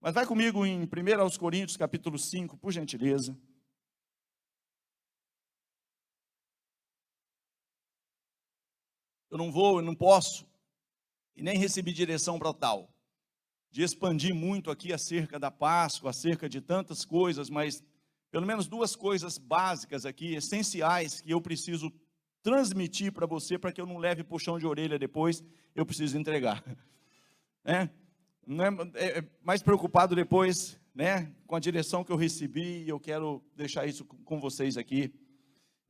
Mas vai comigo em 1 Coríntios, capítulo 5, por gentileza. Eu não posso, e nem recebi direção para tal, de expandir muito aqui acerca da Páscoa, acerca de tantas coisas, mas pelo menos duas coisas básicas aqui, essenciais, que eu preciso transmitir para você, para que eu não leve puxão de orelha depois, eu preciso entregar. Não é mais preocupado depois, com a direção que eu recebi, e eu quero deixar isso com vocês aqui,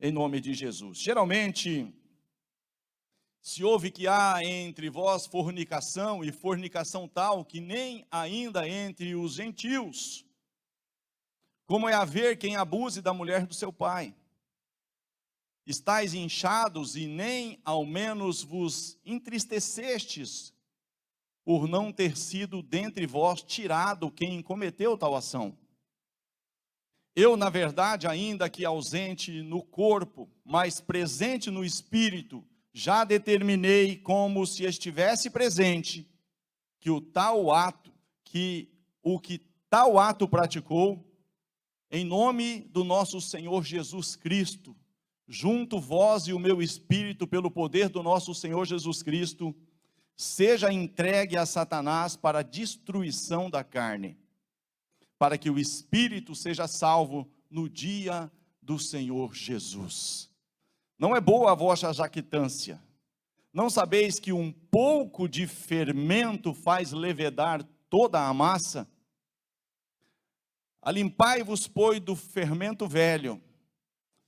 em nome de Jesus. Geralmente, se ouve que há entre vós fornicação, e fornicação tal, que nem ainda entre os gentios, como é haver quem abuse da mulher do seu pai. Estais inchados, e nem ao menos vos entristecestes, por não ter sido dentre vós tirado quem cometeu tal ação. Eu, na verdade, ainda que ausente no corpo, mas presente no espírito, já determinei, como se estivesse presente, que o que tal ato praticou, em nome do nosso Senhor Jesus Cristo, junto vós e o meu espírito, pelo poder do nosso Senhor Jesus Cristo, seja entregue a Satanás para a destruição da carne, para que o espírito seja salvo no dia do Senhor Jesus. Não é boa a vossa jactância. Não sabeis que um pouco de fermento faz levedar toda a massa? Alimpai-vos, pois, do fermento velho,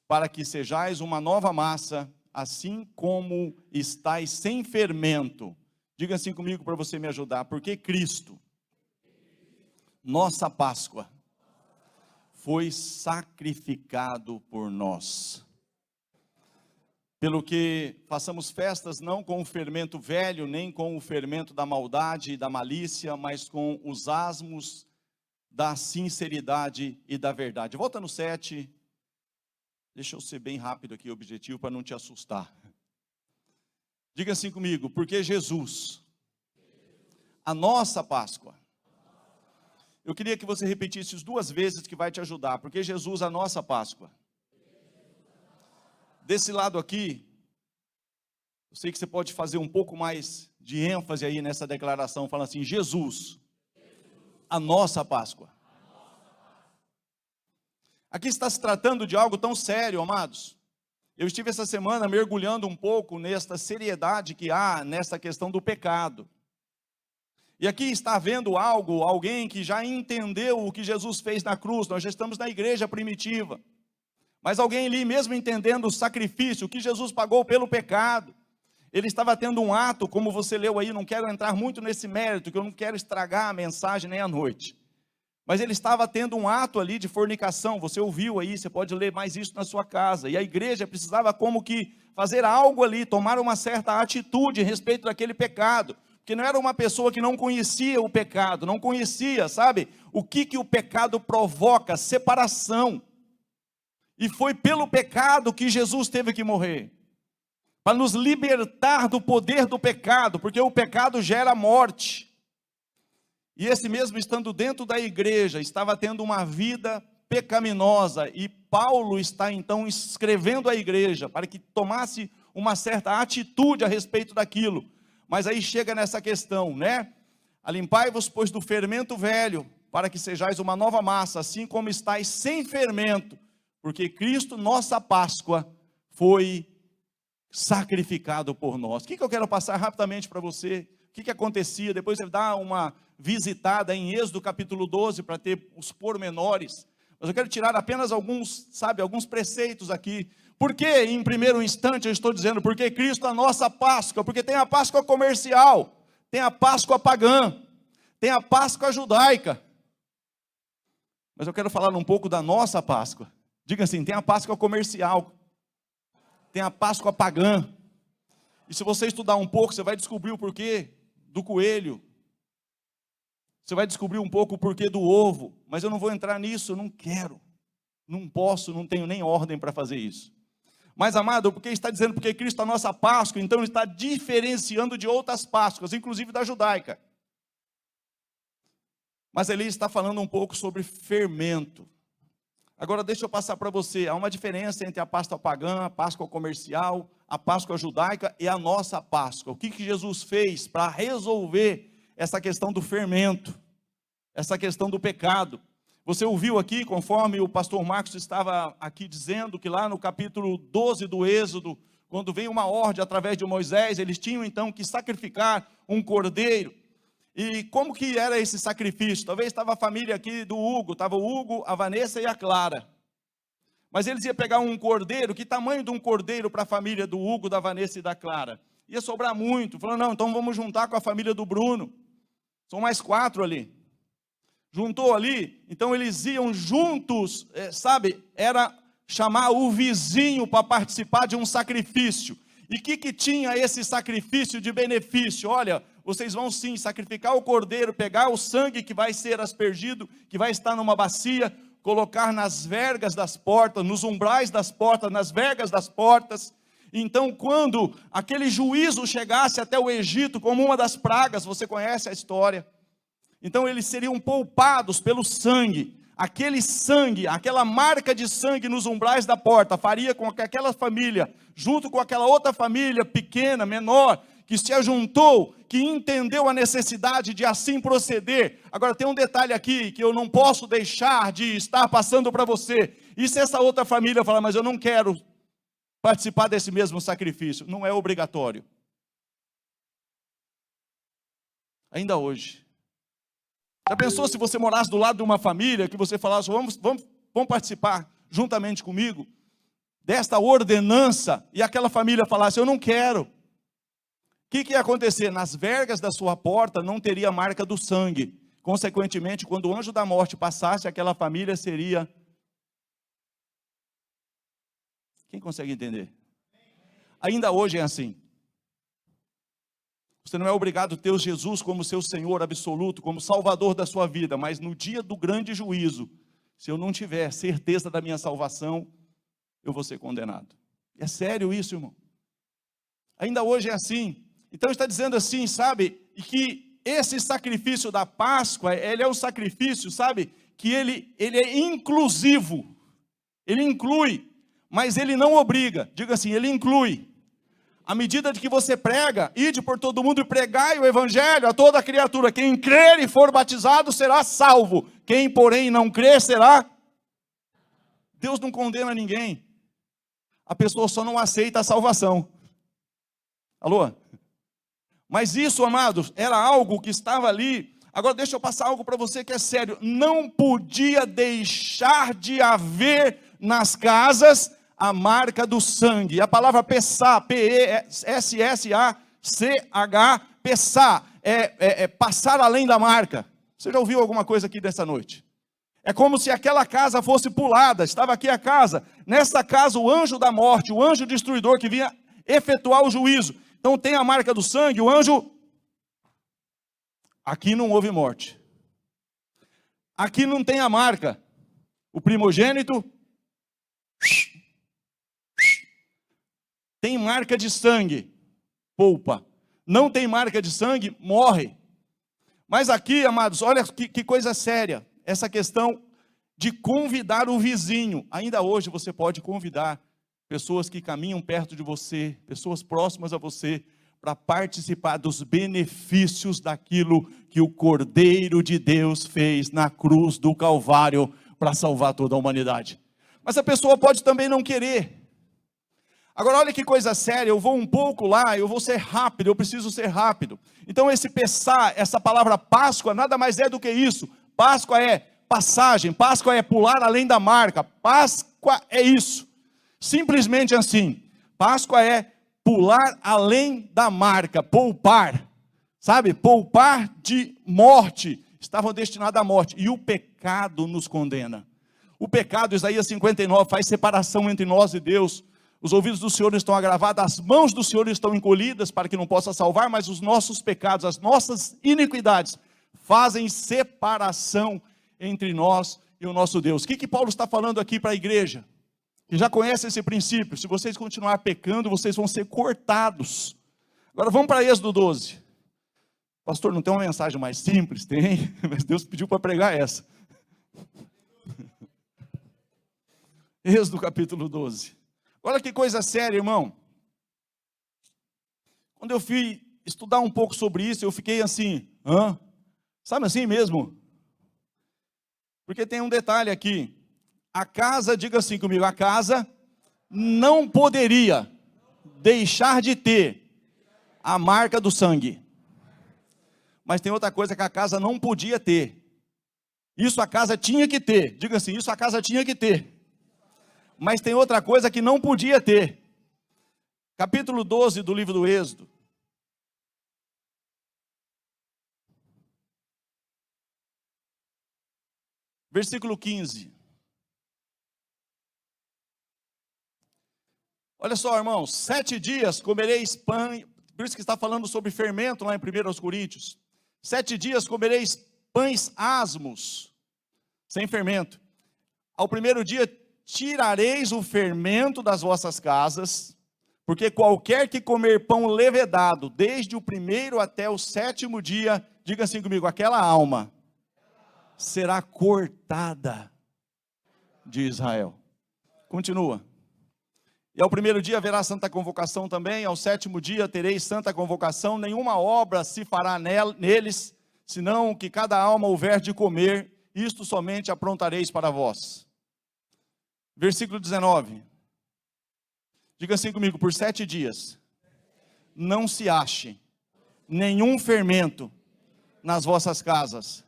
para que sejais uma nova massa, assim como estáis sem fermento. Diga assim comigo para você me ajudar. Porque Cristo, nossa Páscoa, foi sacrificado por nós. Pelo que façamos festas não com o fermento velho, nem com o fermento da maldade e da malícia, mas com os asmos da sinceridade e da verdade. Volta no 7. Deixa eu ser bem rápido aqui, objetivo, para não te assustar. Diga assim comigo, porque Jesus, a nossa Páscoa. Eu queria que você repetisse isso 2 vezes, que vai te ajudar. Porque Jesus, a nossa Páscoa. Desse lado aqui, eu sei que você pode fazer um pouco mais de ênfase aí nessa declaração, falando assim, Jesus, a nossa Páscoa. Aqui está se tratando de algo tão sério, amados. Eu estive essa semana mergulhando um pouco nesta seriedade que há nessa questão do pecado. E aqui está havendo alguém que já entendeu o que Jesus fez na cruz. Nós já estamos na igreja primitiva. Mas alguém ali, mesmo entendendo o sacrifício, o que Jesus pagou pelo pecado, ele estava tendo um ato, como você leu aí, não quero entrar muito nesse mérito, que eu não quero estragar a mensagem nem a noite. Mas ele estava tendo um ato ali de fornicação, você ouviu aí, você pode ler mais isso na sua casa. E a igreja precisava como que fazer algo ali, tomar uma certa atitude a respeito daquele pecado. Porque não era uma pessoa que não conhecia o pecado, não conhecia, sabe, o que o pecado provoca, separação. E foi pelo pecado que Jesus teve que morrer, para nos libertar do poder do pecado, porque o pecado gera morte. E esse mesmo estando dentro da igreja, estava tendo uma vida pecaminosa, e Paulo está então escrevendo à igreja, para que tomasse uma certa atitude a respeito daquilo. Mas aí chega nessa questão, Alimpai-vos, pois, do fermento velho, para que sejais uma nova massa, assim como estáis sem fermento, porque Cristo, nossa Páscoa, foi sacrificado por nós. O que eu quero passar rapidamente para você? O que acontecia? Depois você dá uma visitada em Êxodo capítulo 12, para ter os pormenores. Mas eu quero tirar apenas alguns preceitos aqui. Por que em primeiro instante eu estou dizendo, porque Cristo é a nossa Páscoa? Porque tem a Páscoa comercial, tem a Páscoa pagã, tem a Páscoa judaica. Mas eu quero falar um pouco da nossa Páscoa. Diga assim, tem a Páscoa comercial, tem a Páscoa pagã. E se você estudar um pouco, você vai descobrir o porquê do coelho. Você vai descobrir um pouco o porquê do ovo. Mas eu não vou entrar nisso, eu não quero. Não posso, não tenho nem ordem para fazer isso. Mas, amado, porque está dizendo, porque Cristo é a nossa Páscoa, então ele está diferenciando de outras Páscoas, inclusive da judaica. Mas ele está falando um pouco sobre fermento. Agora deixa eu passar para você, há uma diferença entre a Páscoa pagã, a Páscoa comercial, a Páscoa judaica e a nossa Páscoa. O que Jesus fez para resolver essa questão do fermento, essa questão do pecado? Você ouviu aqui, conforme o pastor Marcos estava aqui dizendo, que lá no capítulo 12 do Êxodo, quando veio uma ordem através de Moisés, eles tinham então que sacrificar um cordeiro. E como que era esse sacrifício? Talvez estava a família aqui do Hugo, estava o Hugo, a Vanessa e a Clara. Mas eles iam pegar um cordeiro, que tamanho de um cordeiro para a família do Hugo, da Vanessa e da Clara? Ia sobrar muito. Falou, não, então vamos juntar com a família do Bruno. São mais 4 ali. Juntou ali, então eles iam juntos, sabe? Era chamar o vizinho para participar de um sacrifício. E o que tinha esse sacrifício de benefício? Olha, vocês vão sim sacrificar o cordeiro, pegar o sangue que vai ser aspergido, que vai estar numa bacia, colocar nas vergas das portas, nos umbrais das portas, nas vergas das portas. Então, quando aquele juízo chegasse até o Egito, como uma das pragas, você conhece a história, então eles seriam poupados pelo sangue. Aquele sangue, aquela marca de sangue nos umbrais da porta, faria com que aquela família, junto com aquela outra família pequena, menor, que se ajuntou, que entendeu a necessidade de assim proceder. Agora tem um detalhe aqui, que eu não posso deixar de estar passando para você. E se essa outra família falar, mas eu não quero participar desse mesmo sacrifício? Não é obrigatório. Ainda hoje. Já pensou se você morasse do lado de uma família, que você falasse, vamos participar juntamente comigo desta ordenança, e aquela família falasse, eu não quero. O que ia acontecer? Nas vergas da sua porta não teria a marca do sangue. Consequentemente, quando o anjo da morte passasse, aquela família seria... Quem consegue entender? Ainda hoje é assim. Você não é obrigado a ter Jesus como seu Senhor absoluto, como Salvador da sua vida, mas no dia do grande juízo, se eu não tiver certeza da minha salvação, eu vou ser condenado. É sério isso, irmão? Ainda hoje é assim. Então está dizendo assim, sabe, e que esse sacrifício da Páscoa, ele é um sacrifício, sabe, que ele é inclusivo, ele inclui, mas ele não obriga. Diga assim, ele inclui. À medida de que você prega, ide por todo mundo e pregai o evangelho a toda criatura. Quem crer e for batizado será salvo. Quem, porém, não crer será... Deus não condena ninguém. A pessoa só não aceita a salvação. Alô? Mas isso, amados, era algo que estava ali. Agora deixa eu passar algo para você que é sério. Não podia deixar de haver nas casas a marca do sangue. A palavra pessar, P-E-S-S-A-C-H, pessar, é passar além da marca. Você já ouviu alguma coisa aqui dessa noite? É como se aquela casa fosse pulada. Estava aqui a casa. Nessa casa o anjo da morte, o anjo destruidor que vinha efetuar o juízo. Então tem a marca do sangue, o anjo... Aqui não houve morte. Aqui não tem a marca. O primogênito... Tem marca de sangue, poupa. Não tem marca de sangue, morre. Mas aqui, amados, olha que coisa séria. Essa questão de convidar o vizinho. Ainda hoje você pode convidar pessoas que caminham perto de você, pessoas próximas a você, para participar dos benefícios daquilo que o Cordeiro de Deus fez na cruz do Calvário para salvar toda a humanidade. Mas a pessoa pode também não querer. Agora olha que coisa séria, eu vou um pouco lá, eu vou ser rápido, eu preciso ser rápido. Então esse pessar, essa palavra Páscoa, nada mais é do que isso. Páscoa é passagem, Páscoa é pular além da marca, Páscoa é isso. Simplesmente assim, Páscoa é pular além da marca, poupar, sabe? Poupar de morte, estavam destinados à morte, e o pecado nos condena. O pecado, Isaías 59, faz separação entre nós e Deus. Os ouvidos do Senhor estão agravados, as mãos do Senhor estão encolhidas para que não possa salvar, mas os nossos pecados, as nossas iniquidades, fazem separação entre nós e o nosso Deus. O que Paulo está falando aqui para a igreja? Que já conhece esse princípio, se vocês continuarem pecando, vocês vão ser cortados. Agora vamos para Êxodo 12. Pastor, não tem uma mensagem mais simples? Tem, mas Deus pediu para pregar essa. Êxodo capítulo 12. Olha que coisa séria, irmão. Quando eu fui estudar um pouco sobre isso, eu fiquei assim, sabe assim mesmo? Porque tem um detalhe aqui. A casa, diga assim comigo, a casa não poderia deixar de ter a marca do sangue. Mas tem outra coisa que a casa não podia ter. Isso a casa tinha que ter. Diga assim, isso a casa tinha que ter. Mas tem outra coisa que não podia ter. Capítulo 12 do livro do Êxodo. Versículo 15. Olha só, irmãos, 7 dias comereis pão, por isso que está falando sobre fermento lá em 1 Coríntios. 7 dias comereis pães asmos, sem fermento. Ao primeiro dia tirareis o fermento das vossas casas, porque qualquer que comer pão levedado, desde o primeiro até o 7º dia, diga assim comigo, aquela alma será cortada de Israel. Continua. E ao primeiro dia haverá santa convocação também, ao 7º dia tereis santa convocação, nenhuma obra se fará neles, senão que cada alma houver de comer, isto somente aprontareis para vós. Versículo 19. Diga assim comigo, por 7 dias, não se ache nenhum fermento nas vossas casas,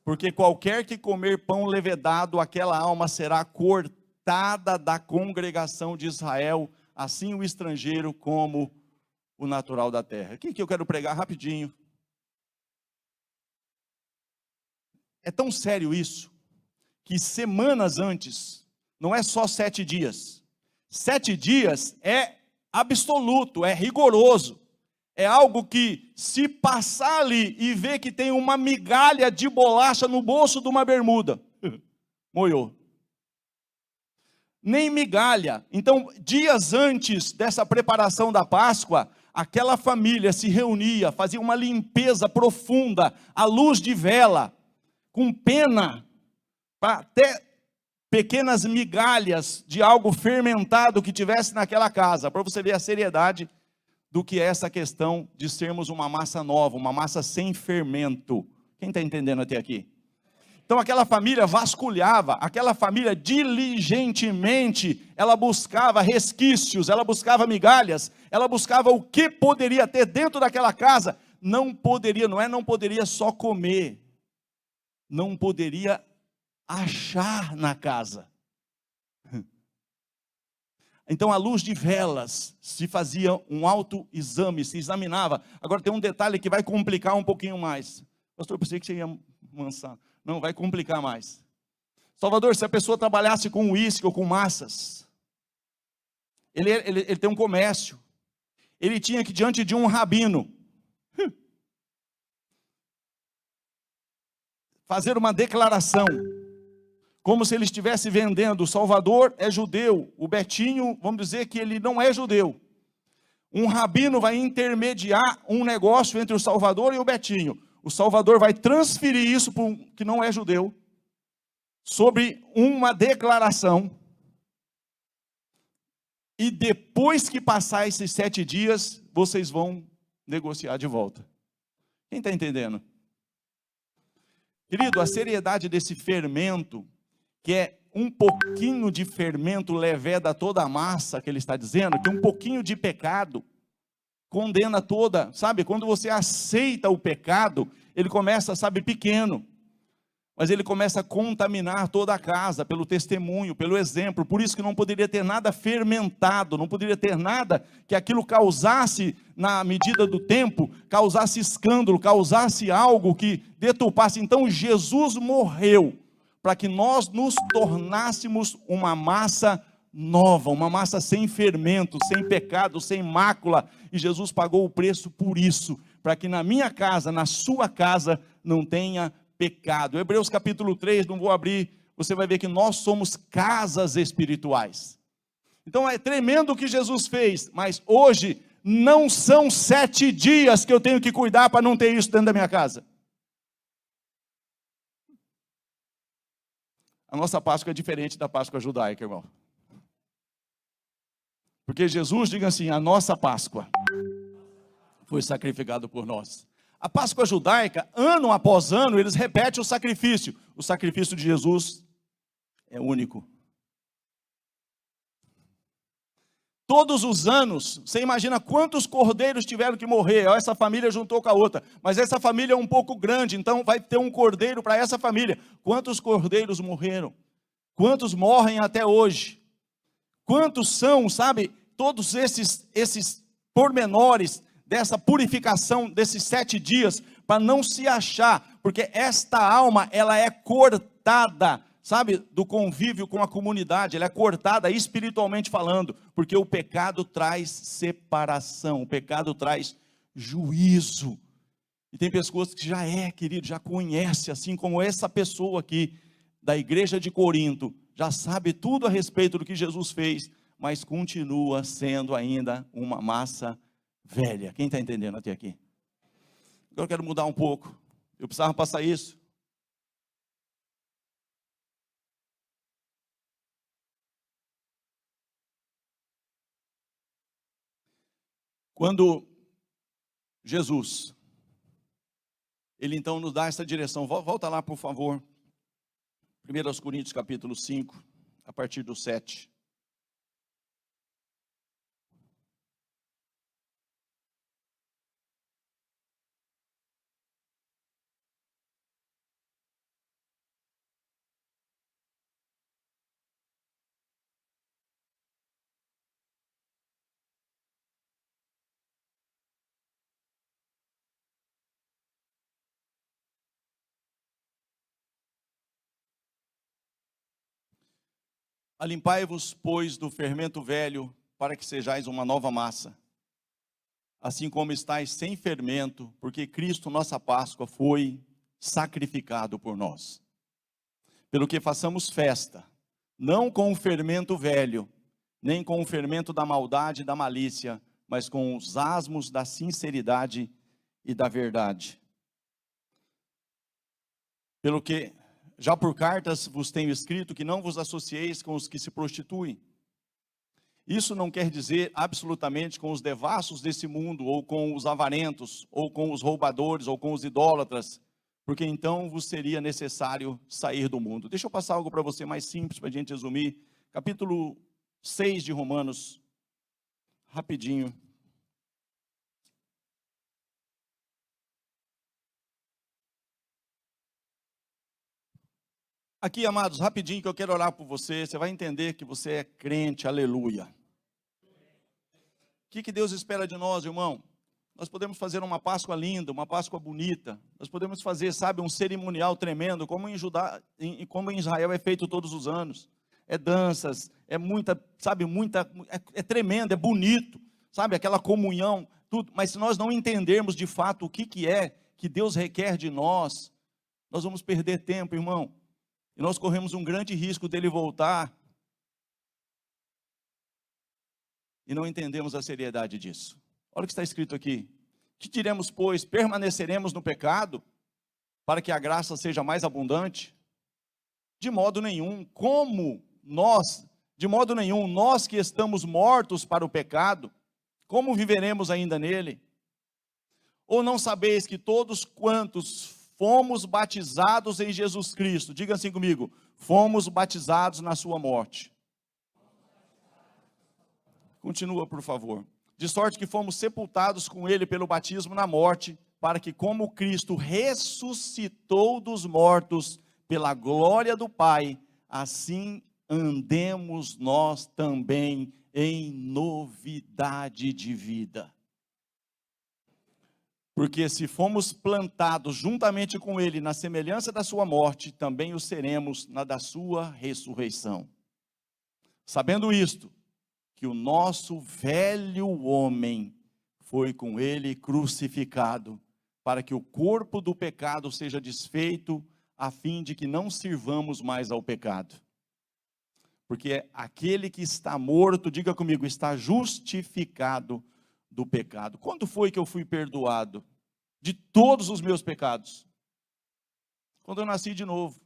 porque qualquer que comer pão levedado, aquela alma será cortada da congregação de Israel, assim o estrangeiro como o natural da terra. O que eu quero pregar rapidinho? É tão sério isso, que semanas antes, não é só 7 dias. 7 dias é absoluto, é rigoroso. É algo que, se passar ali e ver que tem uma migalha de bolacha no bolso de uma bermuda, molhou. Nem migalha. Então, dias antes dessa preparação da Páscoa, aquela família se reunia, fazia uma limpeza profunda, à luz de vela, com pena, para até pequenas migalhas de algo fermentado que tivesse naquela casa, para você ver a seriedade do que é essa questão de sermos uma massa nova, uma massa sem fermento. Quem está entendendo até aqui? Então aquela família vasculhava, aquela família diligentemente, ela buscava resquícios, ela buscava migalhas, ela buscava o que poderia ter dentro daquela casa. Não poderia só comer, não poderia achar na casa. Então, à luz de velas, se fazia um autoexame, se examinava. Agora tem um detalhe que vai complicar um pouquinho mais. Pastor, eu pensei que você ia mansar. Não, vai complicar mais. Salvador, se a pessoa trabalhasse com uísque ou com massas, ele tem um comércio, ele tinha que, diante de um rabino, fazer uma declaração, como se ele estivesse vendendo. O Salvador é judeu, o Betinho, vamos dizer que ele não é judeu. Um rabino vai intermediar um negócio entre o Salvador e o Betinho. O Salvador vai transferir isso para um que não é judeu, sobre uma declaração, e depois que passar esses 7 dias, vocês vão negociar de volta. Quem está entendendo? Querido, a seriedade desse fermento, que é um pouquinho de fermento leveda toda a massa, que ele está dizendo, que um pouquinho de pecado condena toda, sabe? Quando você aceita o pecado, ele começa, sabe, pequeno, mas ele começa a contaminar toda a casa, pelo testemunho, pelo exemplo. Por isso que não poderia ter nada fermentado, não poderia ter nada que aquilo causasse, na medida do tempo, causasse escândalo, causasse algo que deturpasse. Então Jesus morreu para que nós nos tornássemos uma massa nova, uma massa sem fermento, sem pecado, sem mácula, e Jesus pagou o preço por isso, para que na minha casa, na sua casa, não tenha pecado. Hebreus capítulo 3, não vou abrir, você vai ver que nós somos casas espirituais. Então é tremendo o que Jesus fez, mas hoje não são 7 dias que eu tenho que cuidar para não ter isso dentro da minha casa. A nossa Páscoa é diferente da Páscoa judaica, irmão. Porque Jesus, diga assim, a nossa Páscoa foi sacrificado por nós. A Páscoa judaica, ano após ano, eles repetem o sacrifício. O sacrifício de Jesus é único. Todos os anos, você imagina quantos cordeiros tiveram que morrer. Essa família juntou com a outra, mas essa família é um pouco grande, então vai ter um cordeiro para essa família. Quantos cordeiros morreram? Quantos morrem até hoje? Quantos são, sabe, todos esses pormenores dessa purificação desses 7 dias, para não se achar, porque esta alma, ela é cortada, sabe, do convívio com a comunidade, ela é cortada espiritualmente falando, porque o pecado traz separação, o pecado traz juízo. E tem pessoas que querido, já conhece, assim como essa pessoa aqui, da igreja de Corinto, já sabe tudo a respeito do que Jesus fez, mas continua sendo ainda uma massa velha. Quem está entendendo até aqui? Agora eu quero mudar um pouco, eu precisava passar isso. Quando Jesus, ele então nos dá essa direção, volta lá por favor, 1 Coríntios capítulo 5, a partir do 7. Alimpai-vos, pois, do fermento velho, para que sejais uma nova massa, assim como estáis sem fermento, porque Cristo, nossa Páscoa, foi sacrificado por nós. Pelo que façamos festa, não com o fermento velho, nem com o fermento da maldade e da malícia, mas com os asmos da sinceridade e da verdade. Pelo que já por cartas vos tenho escrito que não vos associeis com os que se prostituem. Isso não quer dizer absolutamente com os devassos desse mundo, ou com os avarentos, ou com os roubadores, ou com os idólatras, porque então vos seria necessário sair do mundo. Deixa eu passar algo para você mais simples, para a gente resumir. Capítulo 6 de Romanos, rapidinho. Aqui, amados, rapidinho que eu quero orar por você, você vai entender que você é crente, aleluia. O que Deus espera de nós, irmão? Nós podemos fazer uma Páscoa linda, uma Páscoa bonita, nós podemos fazer, sabe, um cerimonial tremendo, como em como em Israel é feito todos os anos. É danças, é muita, sabe, é tremendo, é bonito, sabe, aquela comunhão, tudo. Mas se nós não entendermos de fato o que é que Deus requer de nós, nós vamos perder tempo, irmão. E nós corremos um grande risco dele voltar e não entendemos a seriedade disso. Olha o que está escrito aqui. Que diremos, pois? Permaneceremos no pecado para que a graça seja mais abundante? De modo nenhum. De modo nenhum, nós que estamos mortos para o pecado, como viveremos ainda nele? Ou não sabeis que todos quantos fomos batizados em Jesus Cristo, diga assim comigo, fomos batizados na sua morte. Continua, por favor. De sorte que fomos sepultados com ele pelo batismo na morte, para que como Cristo ressuscitou dos mortos pela glória do Pai, assim andemos nós também em novidade de vida. Porque se fomos plantados juntamente com ele na semelhança da sua morte, também o seremos na da sua ressurreição. Sabendo isto, que o nosso velho homem foi com ele crucificado, para que o corpo do pecado seja desfeito, a fim de que não sirvamos mais ao pecado. Porque aquele que está morto, diga comigo, está justificado do pecado. Quando foi que eu fui perdoado de todos os meus pecados? Quando eu nasci de novo.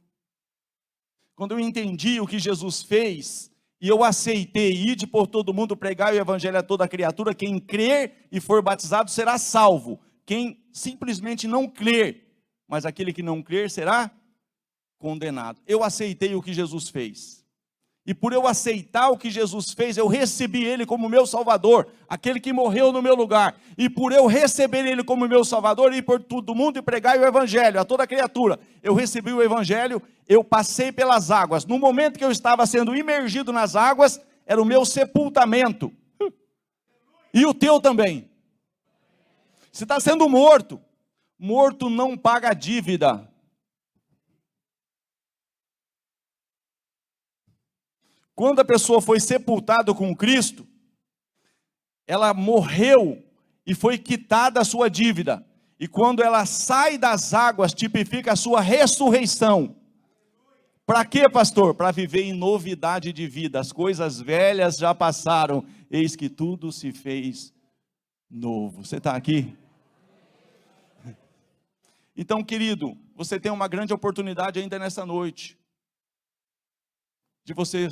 Quando eu entendi o que Jesus fez, e eu aceitei ir por todo mundo pregar o evangelho a toda criatura, quem crer e for batizado será salvo. Quem simplesmente não crer, mas aquele que não crer será condenado. Eu aceitei o que Jesus fez. E por eu aceitar o que Jesus fez, eu recebi Ele como meu Salvador, aquele que morreu no meu lugar. E por eu receber Ele como meu Salvador, ir por todo mundo e pregar o Evangelho a toda criatura, eu recebi o Evangelho, eu passei pelas águas. No momento que eu estava sendo imergido nas águas, era o meu sepultamento. E o teu também. Você está sendo morto. Morto não paga dívida. Quando a pessoa foi sepultada com Cristo, ela morreu e foi quitada a sua dívida. E quando ela sai das águas, tipifica a sua ressurreição. Para quê, pastor? Para viver em novidade de vida. As coisas velhas já passaram, eis que tudo se fez novo. Você está aqui? Então, querido, você tem uma grande oportunidade ainda nessa noite, de você...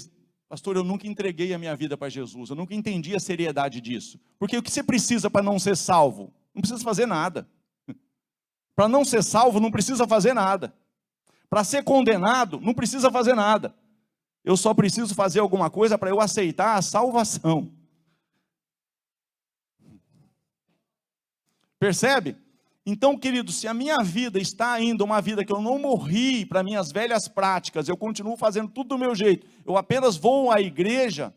Pastor, eu nunca entreguei a minha vida para Jesus, eu nunca entendi a seriedade disso. Porque o que você precisa para não ser salvo? Não precisa fazer nada. Para não ser salvo, não precisa fazer nada. Para ser condenado, não precisa fazer nada. Eu só preciso fazer alguma coisa para eu aceitar a salvação. Percebe? Então, querido, se a minha vida está ainda uma vida que eu não morri para minhas velhas práticas, eu continuo fazendo tudo do meu jeito, eu apenas vou à igreja,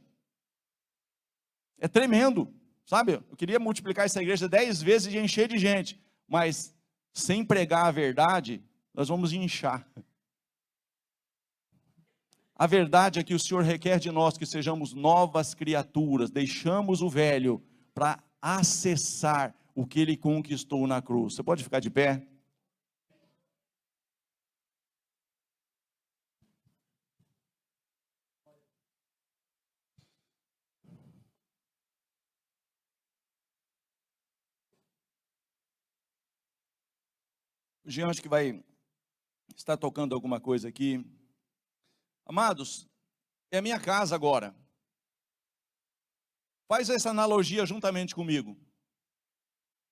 é tremendo, sabe? Eu queria multiplicar essa igreja 10 vezes e encher de gente, mas sem pregar a verdade, nós vamos inchar. A verdade é que o Senhor requer de nós que sejamos novas criaturas, deixamos o velho para acessar o que Ele conquistou na cruz. Você pode ficar de pé? O Jean acho que vai estar tocando alguma coisa aqui. Amados, é a minha casa agora. Faz essa analogia juntamente comigo.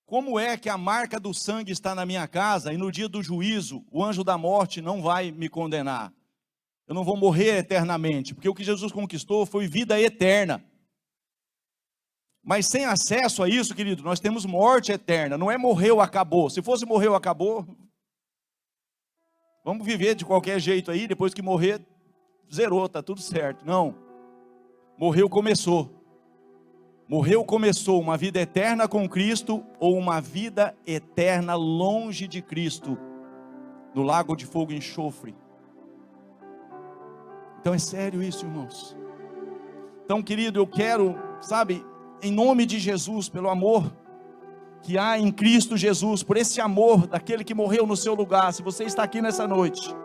Como é que a marca do sangue está na minha casa e no dia do juízo, o anjo da morte não vai me condenar? Eu não vou morrer eternamente, porque o que Jesus conquistou foi vida eterna. Mas sem acesso a isso, querido, nós temos morte eterna. Não é morreu, acabou. Se fosse morreu, acabou, vamos viver de qualquer jeito aí, depois que morrer, zerou, está tudo certo. Não. Morreu, começou. Morreu, começou uma vida eterna com Cristo ou uma vida eterna longe de Cristo, no lago de fogo e enxofre. Então é sério isso, irmãos. Então, querido, eu quero, sabe, em nome de Jesus, pelo amor que há em Cristo Jesus, por esse amor daquele que morreu no seu lugar, se você está aqui nessa noite,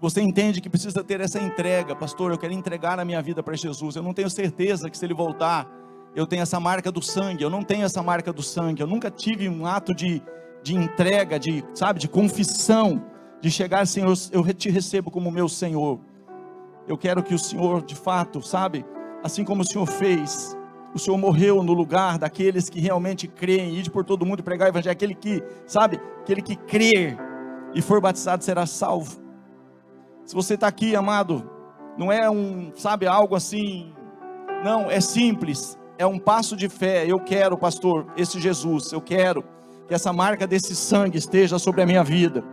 você entende que precisa ter essa entrega. Pastor, eu quero entregar a minha vida para Jesus, eu não tenho certeza que se Ele voltar, eu tenho essa marca do sangue, eu não tenho essa marca do sangue, eu nunca tive um ato de entrega, de confissão, de chegar, Senhor, eu te recebo como meu Senhor. Eu quero que o Senhor, de fato, sabe, assim como o Senhor fez, o Senhor morreu no lugar daqueles que realmente creem, ir por todo mundo e pregar o evangelho, aquele que, sabe, aquele que crer e for batizado será salvo. Se você está aqui, amado, não é algo assim, não, é simples, é um passo de fé. Eu quero, pastor, esse Jesus, eu quero que essa marca desse sangue esteja sobre a minha vida.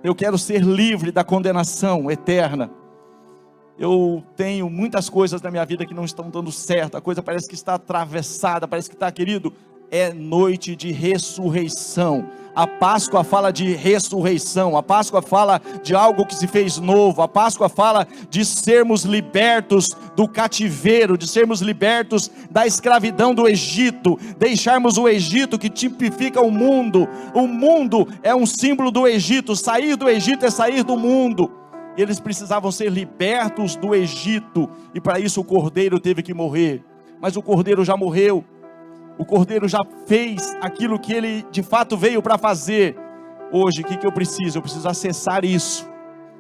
Eu quero ser livre da condenação eterna. Eu tenho muitas coisas na minha vida que não estão dando certo, a coisa parece que está atravessada, parece que está, querido, é noite de ressurreição. A Páscoa fala de ressurreição, a Páscoa fala de algo que se fez novo, a Páscoa fala de sermos libertos do cativeiro, de sermos libertos da escravidão do Egito, deixarmos o Egito que tipifica o mundo é um símbolo do Egito, sair do Egito é sair do mundo, eles precisavam ser libertos do Egito, e para isso o Cordeiro teve que morrer, mas o Cordeiro já morreu. O Cordeiro já fez aquilo que ele de fato veio para fazer. Hoje, o que eu preciso? Eu preciso acessar isso,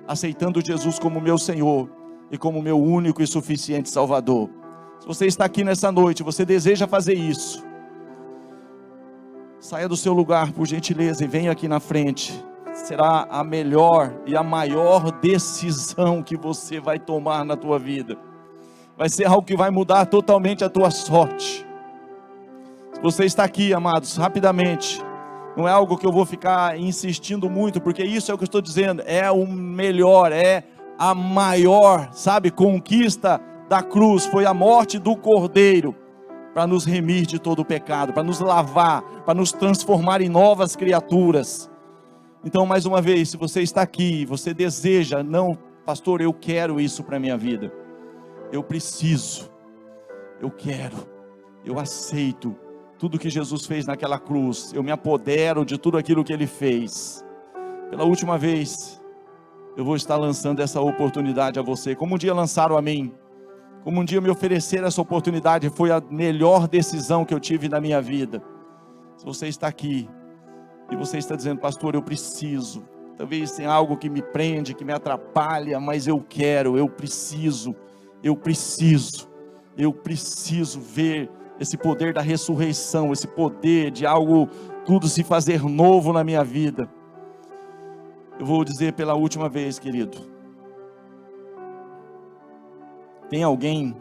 aceitando Jesus como meu Senhor e como meu único e suficiente Salvador. Se você está aqui nessa noite, você deseja fazer isso, saia do seu lugar, por gentileza, e venha aqui na frente. Será a melhor e a maior decisão que você vai tomar na tua vida. Vai ser algo que vai mudar totalmente a tua sorte. Se você está aqui, amados, rapidamente, não é algo que eu vou ficar insistindo muito, porque isso é o que eu estou dizendo, é o melhor, é a maior, sabe, conquista da cruz, foi a morte do Cordeiro, para nos remir de todo o pecado, para nos lavar, para nos transformar em novas criaturas. Então, mais uma vez, se você está aqui, você deseja, não, pastor, eu quero isso para a minha vida, eu preciso, eu quero, eu aceito tudo que Jesus fez naquela cruz, eu me apodero de tudo aquilo que Ele fez. Pela última vez, eu vou estar lançando essa oportunidade a você, como um dia lançaram a mim, como um dia me ofereceram essa oportunidade, foi a melhor decisão que eu tive na minha vida. Se você está aqui, e você está dizendo, pastor, eu preciso, talvez tenha algo que me prende, que me atrapalha, mas eu quero, eu preciso ver esse poder da ressurreição, esse poder de algo, tudo se fazer novo na minha vida. Eu vou dizer pela última vez, querido, tem alguém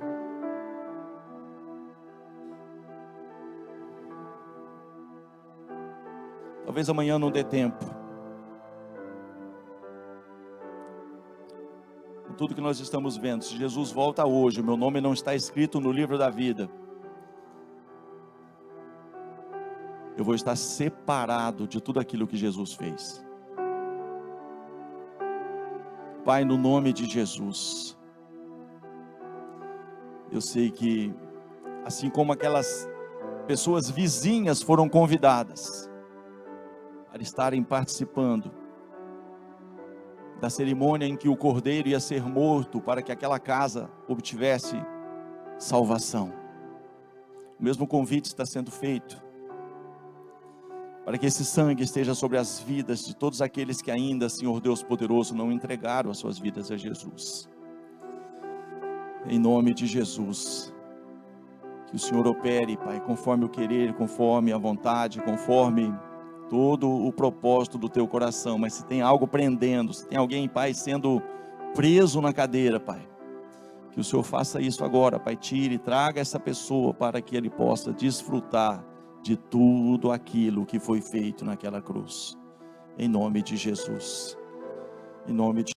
talvez amanhã não dê tempo, com tudo que nós estamos vendo, se Jesus volta hoje, o meu nome não está escrito no livro da vida, eu vou estar separado de tudo aquilo que Jesus fez. Pai, no nome de Jesus, eu sei que, assim como aquelas pessoas vizinhas foram convidadas para estarem participando da cerimônia em que o Cordeiro ia ser morto, para que aquela casa obtivesse salvação, o mesmo convite está sendo feito, para que esse sangue esteja sobre as vidas de todos aqueles que ainda, Senhor Deus poderoso, não entregaram as suas vidas a Jesus. Em nome de Jesus, que o Senhor opere, Pai, conforme o querer, conforme a vontade, conforme todo o propósito do teu coração. Mas se tem algo prendendo, se tem alguém, Pai, sendo preso na cadeira, Pai, que o Senhor faça isso agora, Pai, tire, traga essa pessoa para que ele possa desfrutar de tudo aquilo que foi feito naquela cruz, em nome de Jesus, em nome de